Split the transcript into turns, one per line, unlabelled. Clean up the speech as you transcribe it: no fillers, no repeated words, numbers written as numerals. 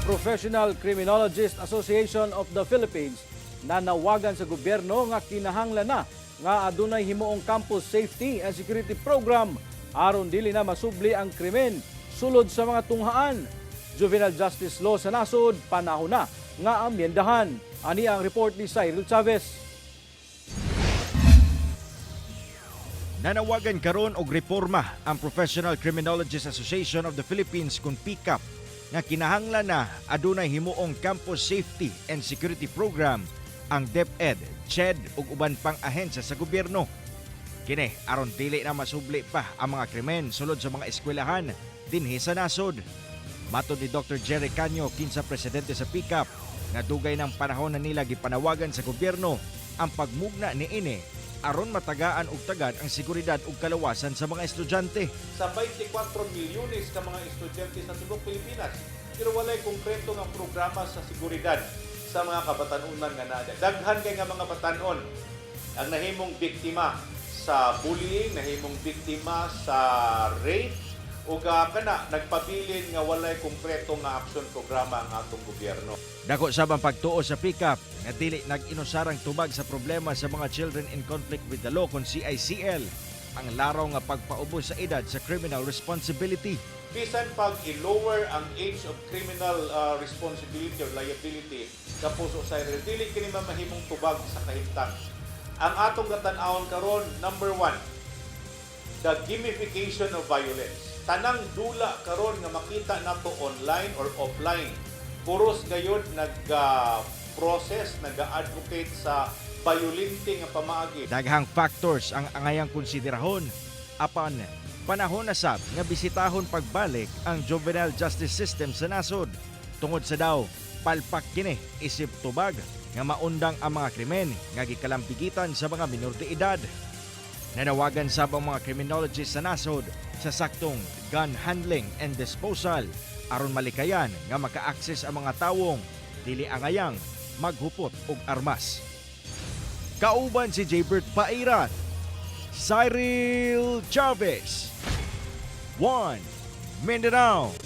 Professional Criminologists Association of the Philippines na nawagan sa gobyerno nga kinahanglan na nga adunay himuong campus safety and security program aron dili na masubli ang krimen sulod sa mga tunghaan. Juvenile Justice Law sa nasod panahon na nga amyendahan. Ani ang report ni Cyril Chavez.
Nanawagan karon og reforma ang Professional Criminologists Association of the Philippines kung PCAP nga kinahanglan na adunay himuong campus safety and security program ang DepEd, CHED ug uban pang ahensya sa gobyerno. Kini aron dili na masubli pa ang mga krimen sulod sa mga eskwelahan dinhi sa nasod. Matod ni Dr. Jerry Canyo, kinsa presidente sa PCAP, nga dugay ng panahon na nila gipanawagan sa gobyerno ang pagmugna niini aron matagaan og tagad ang seguridad ug kalawasan sa mga estudyante.
Sa 24 milyones ka mga estudyante sa tibuok Pilipinas, pero walay konkreto nga programa sa seguridad sa mga kabatanunan nga naa. Daghan kay nga mga batanon ang nahimong biktima sa bullying, nahimong biktima sa rape, o kana nagpabilin nga walay konkreto nga aksyon programa ang atong gobyerno.
Dako sab ang pagtuo sa PCAP nga dili nag-inusarang tubag sa problema sa mga Children in Conflict with the Law kon CICL, ang laraw nga pagpaubos sa edad sa criminal responsibility.
Bisan pag i-lower ang age of criminal responsibility or liability sa puso sa dili kini mahimong tubag sa kahimtang. Ang atong gatan-awon karon, number 1, the gamification of violence. Tanang dula karon nga makita nato online or offline, puros gayud nag-process, nag-advocate sa violente nga pamaagi.
Daghang factors ang angayang konsiderahon apan panahon na sab nga bisitahon pagbalik ang juvenile justice system sa nasod tungod sa daw palpak kini isip tubag nga maundang ang mga krimen nga gikalampigitan sa mga minor de edad. Nanawagan sab ang mga criminologists sa nasod sa saktong gun handling and disposal aron malikayan nga maka-access ang mga tawong dili angayang maghupot og armas. Kauban si Jaybert Pairat, Cyril Chavez, 1 Mindanao.